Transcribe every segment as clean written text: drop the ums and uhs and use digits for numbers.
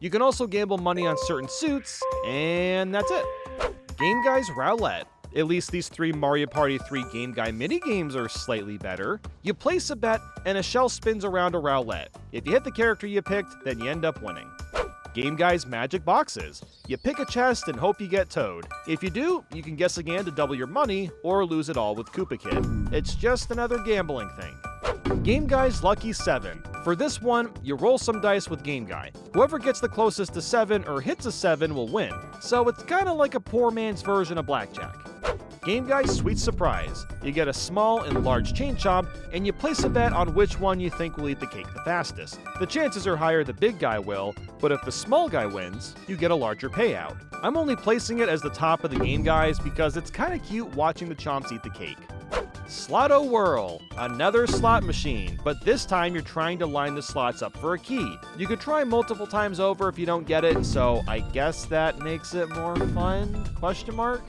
You can also gamble money on certain suits, and that's it. Game Guy's Roulette. At least these 3 Mario Party 3 Game Guy minigames are slightly better. You place a bet, and a shell spins around a roulette. If you hit the character you picked, then you end up winning. Game Guy's Magic Boxes. You pick a chest and hope you get Toad. If you do, you can guess again to double your money, or lose it all with Koopa Kid. It's just another gambling thing. Game Guy's Lucky 7. For this one, you roll some dice with Game Guy. Whoever gets the closest to 7 or hits a 7 will win, so it's kinda like a poor man's version of blackjack. Game Guy's Sweet Surprise. You get a small and large chain chomp, and you place a bet on which one you think will eat the cake the fastest. The chances are higher the big guy will, but if the small guy wins, you get a larger payout. I'm only placing it as the top of the Game Guys because it's kinda cute watching the chomps eat the cake. Slotto Whirl, another slot machine, but this time you're trying to line the slots up for a key. You could try multiple times over if you don't get it, so I guess that makes it more fun? Question mark?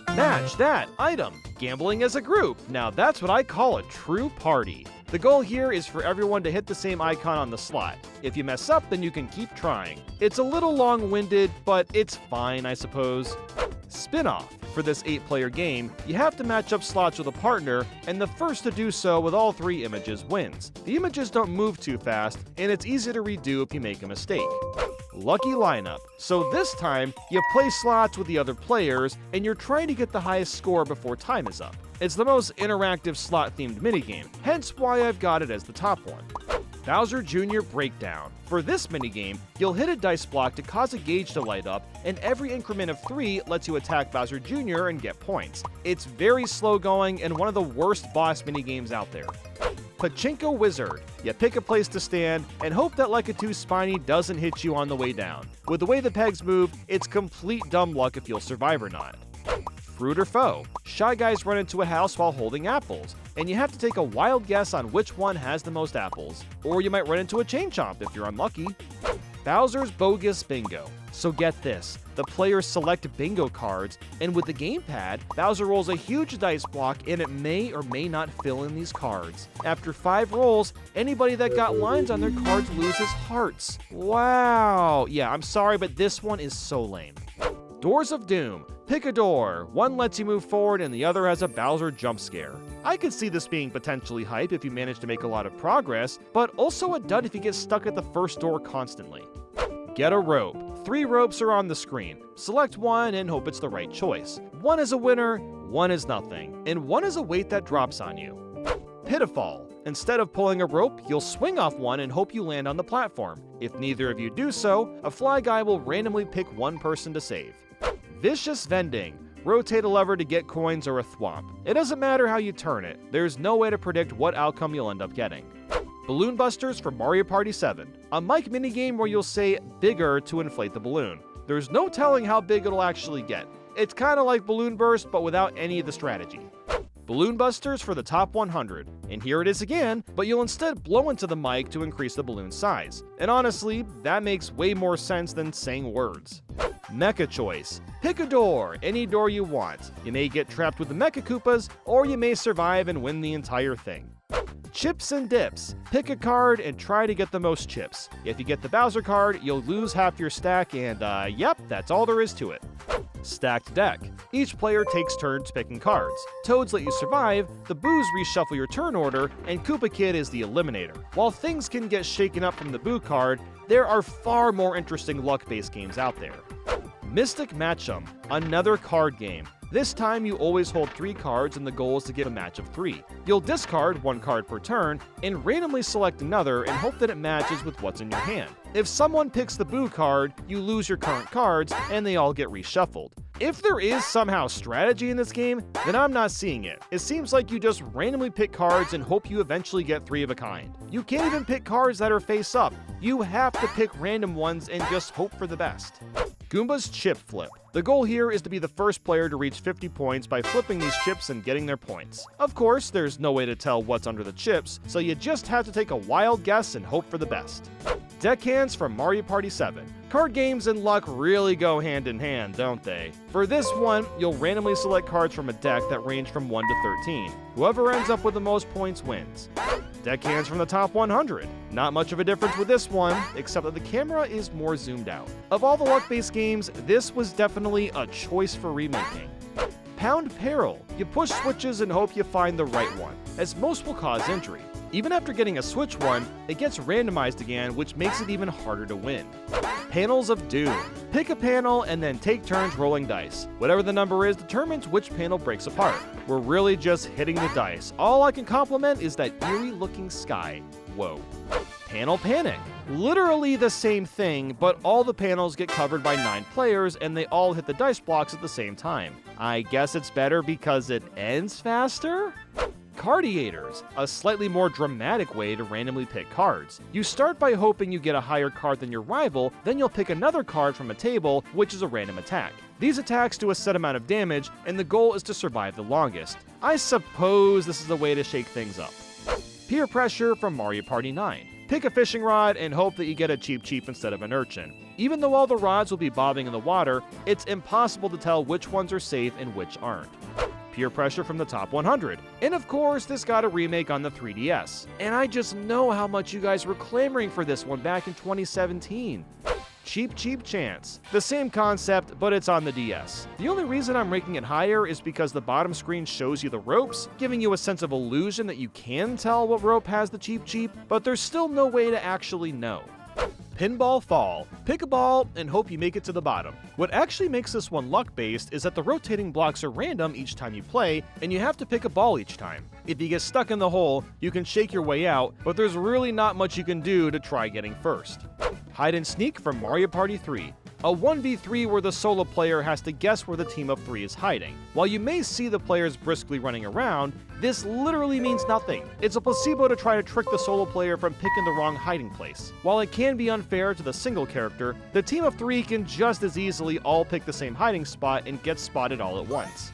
Match that item. Gambling as a group. Now that's what I call a true party. The goal here is for everyone to hit the same icon on the slot. If you mess up, then you can keep trying. It's a little long-winded, but it's fine, I suppose. Spin-off. For this 8-player game, you have to match up slots with a partner, and the first to do so with all 3 images wins. The images don't move too fast, and it's easy to redo if you make a mistake. Lucky Lineup. So this time, you play slots with the other players, and you're trying to get the highest score before time is up. It's the most interactive slot-themed minigame, hence why I've got it as the top one. Bowser Jr. Breakdown. For this minigame, you'll hit a dice block to cause a gauge to light up, and every increment of 3 lets you attack Bowser Jr. and get points. It's very slow going and one of the worst boss minigames out there. Pachinko Wizard. You pick a place to stand and hope that Lakitu Spiny doesn't hit you on the way down. With the way the pegs move, it's complete dumb luck if you'll survive or not. Fruit or Foe. Shy Guys run into a house while holding apples, and you have to take a wild guess on which one has the most apples. Or you might run into a chain chomp if you're unlucky. Bowser's Bogus Bingo. So get this, the players select bingo cards, and with the gamepad, Bowser rolls a huge dice block and it may or may not fill in these cards. After 5 rolls, anybody that got lines on their cards loses hearts. Wow. Yeah, I'm sorry, but this one is so lame. Doors of Doom. Pick a door. One lets you move forward and the other has a Bowser jump scare. I could see this being potentially hype if you manage to make a lot of progress, but also a dud if you get stuck at the first door constantly. Get a rope. 3 ropes are on the screen. Select one and hope it's the right choice. One is a winner, one is nothing, and one is a weight that drops on you. Pitfall. Instead of pulling a rope, you'll swing off one and hope you land on the platform. If neither of you do so, a fly guy will randomly pick one person to save. Vicious Vending. Rotate a lever to get coins or a thwomp. It doesn't matter how you turn it, there's no way to predict what outcome you'll end up getting. Balloon Busters for Mario Party 7. A mic minigame where you'll say bigger to inflate the balloon. There's no telling how big it'll actually get. It's kinda like Balloon Burst, but without any of the strategy. Balloon Busters for the top 100. And here it is again, but you'll instead blow into the mic to increase the balloon size. And honestly, that makes way more sense than saying words. Mecha Choice. Pick a door, any door you want. You may get trapped with the Mecha Koopas, or you may survive and win the entire thing. Chips and Dips. Pick a card and try to get the most chips. If you get the Bowser card, you'll lose half your stack and yep, that's all there is to it. Stacked Deck. Each player takes turns picking cards. Toads let you survive, the Boos reshuffle your turn order, and Koopa Kid is the eliminator. While things can get shaken up from the Boo card, there are far more interesting luck-based games out there. Mystic Match'em, another card game. This time you always hold 3 cards and the goal is to get a match of 3. You'll discard 1 card per turn and randomly select another and hope that it matches with what's in your hand. If someone picks the Boo card, you lose your current cards and they all get reshuffled. If there is somehow strategy in this game, then I'm not seeing it. It seems like you just randomly pick cards and hope you eventually get 3 of a kind. You can't even pick cards that are face up. You have to pick random ones and just hope for the best. Goomba's Chip Flip. The goal here is to be the first player to reach 50 points by flipping these chips and getting their points. Of course, there's no way to tell what's under the chips, so you just have to take a wild guess and hope for the best. Deckhands from Mario Party 7. Card games and luck really go hand in hand, don't they? For this one, you'll randomly select cards from a deck that range from 1 to 13. Whoever ends up with the most points wins. Deckhands from the top 100. Not much of a difference with this one, except that the camera is more zoomed out. Of all the luck-based games, this was definitely a choice for remaking. Pound Peril. You push switches and hope you find the right one, as most will cause injury. Even after getting a Switch one, it gets randomized again, which makes it even harder to win. Panels of Doom. Pick a panel and then take turns rolling dice. Whatever the number is determines which panel breaks apart. We're really just hitting the dice. All I can compliment is that eerie looking sky. Whoa. Panel Panic. Literally the same thing, but all the panels get covered by 9 players and they all hit the dice blocks at the same time. I guess it's better because it ends faster? Cardiators, a slightly more dramatic way to randomly pick cards. You start by hoping you get a higher card than your rival, then you'll pick another card from a table, which is a random attack. These attacks do a set amount of damage, and the goal is to survive the longest. I suppose this is a way to shake things up. Peer Pressure from Mario Party 9. Pick a fishing rod and hope that you get a Cheep Cheep instead of an urchin. Even though all the rods will be bobbing in the water, it's impossible to tell which ones are safe and which aren't. Peer Pressure from the top 100. And of course, this got a remake on the 3DS. And I just know how much you guys were clamoring for this one back in 2017. Cheep Cheep Chance. The same concept, but it's on the DS. The only reason I'm ranking it higher is because the bottom screen shows you the ropes, giving you a sense of illusion that you can tell what rope has the Cheep Cheep, but there's still no way to actually know. Pinball Fall. Pick a ball and hope you make it to the bottom. What actually makes this one luck-based is that the rotating blocks are random each time you play, and you have to pick a ball each time. If you get stuck in the hole, you can shake your way out, but there's really not much you can do to try getting first. Hide and Sneak from Mario Party 3. A 1v3 where the solo player has to guess where the team of 3 is hiding. While you may see the players briskly running around, this literally means nothing. It's a placebo to try to trick the solo player from picking the wrong hiding place. While it can be unfair to the single character, the team of 3 can just as easily all pick the same hiding spot and get spotted all at once.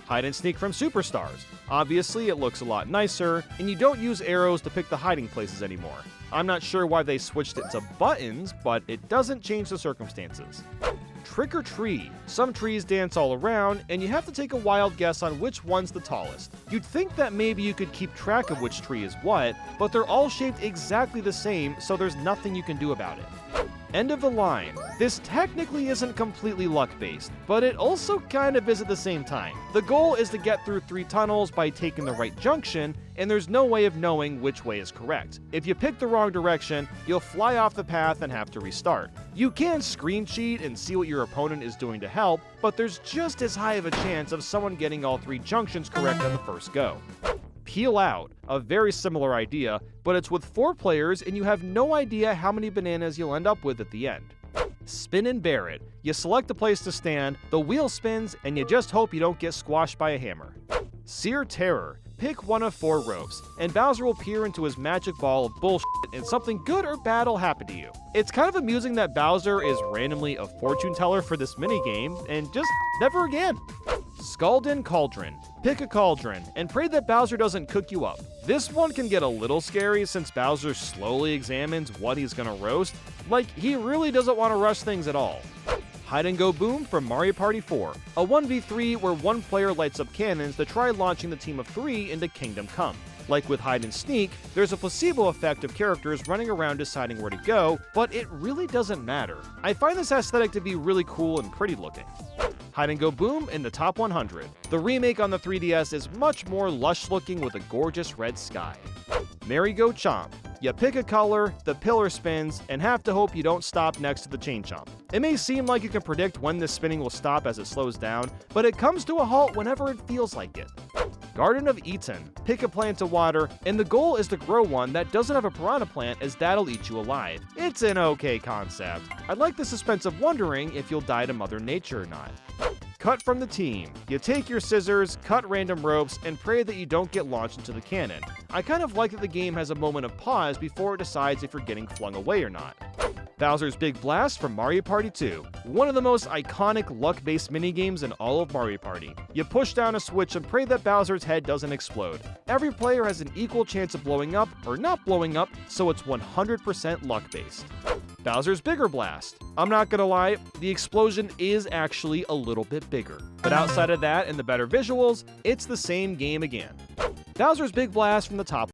Hide and Sneak from Superstars. Obviously, it looks a lot nicer, and you don't use arrows to pick the hiding places anymore. I'm not sure why they switched it to buttons, but it doesn't change the circumstances. Trick or Treat. Some trees dance all around, and you have to take a wild guess on which one's the tallest. You'd think that maybe you could keep track of which tree is what, but they're all shaped exactly the same, so there's nothing you can do about it. End of the Line. This technically isn't completely luck-based, but it also kind of is at the same time. The goal is to get through 3 tunnels by taking the right junction, and there's no way of knowing which way is correct. If you pick the wrong direction, you'll fly off the path and have to restart. You can screen cheat and see what your opponent is doing to help, but there's just as high of a chance of someone getting all 3 junctions correct on the first go. Peel Out, a very similar idea, but it's with 4 players and you have no idea how many bananas you'll end up with at the end. Spin and Bear It. You select a place to stand, the wheel spins, and you just hope you don't get squashed by a hammer. Seer Terror. Pick one of 4 ropes, and Bowser will peer into his magic ball of bullshit and something good or bad will happen to you. It's kind of amusing that Bowser is randomly a fortune teller for this minigame, and just never again. Scaldin' Cauldron. Pick a cauldron, and pray that Bowser doesn't cook you up. This one can get a little scary since Bowser slowly examines what he's gonna roast, like he really doesn't want to rush things at all. Hide and Go Boom from Mario Party 4. A 1v3 where one player lights up cannons to try launching the team of 3 into Kingdom Come. Like with Hide and Sneak, there's a placebo effect of characters running around deciding where to go, but it really doesn't matter. I find this aesthetic to be really cool and pretty looking. Hide and Go Boom in the top 100. The remake on the 3DS is much more lush looking with a gorgeous red sky. Merry Go Chomp. You pick a color, the pillar spins, and have to hope you don't stop next to the chain chomp. It may seem like you can predict when this spinning will stop as it slows down, but it comes to a halt whenever it feels like it. Garden of Eden. Pick a plant to water, and the goal is to grow one that doesn't have a piranha plant as that'll eat you alive. It's an okay concept. I like the suspense of wondering if you'll die to Mother Nature or not. Cut from the team. You take your scissors, cut random ropes, and pray that you don't get launched into the cannon. I kind of like that the game has a moment of pause before it decides if you're getting flung away or not. Bowser's Big Blast from Mario Party 2, one of the most iconic luck-based minigames in all of Mario Party. You push down a switch and pray that Bowser's head doesn't explode. Every player has an equal chance of blowing up or not blowing up, so it's 100% luck-based. Bowser's Bigger Blast. I'm not gonna lie, the explosion is actually a little bit bigger. But outside of that and the better visuals, it's the same game again. Bowser's Big Blast from the top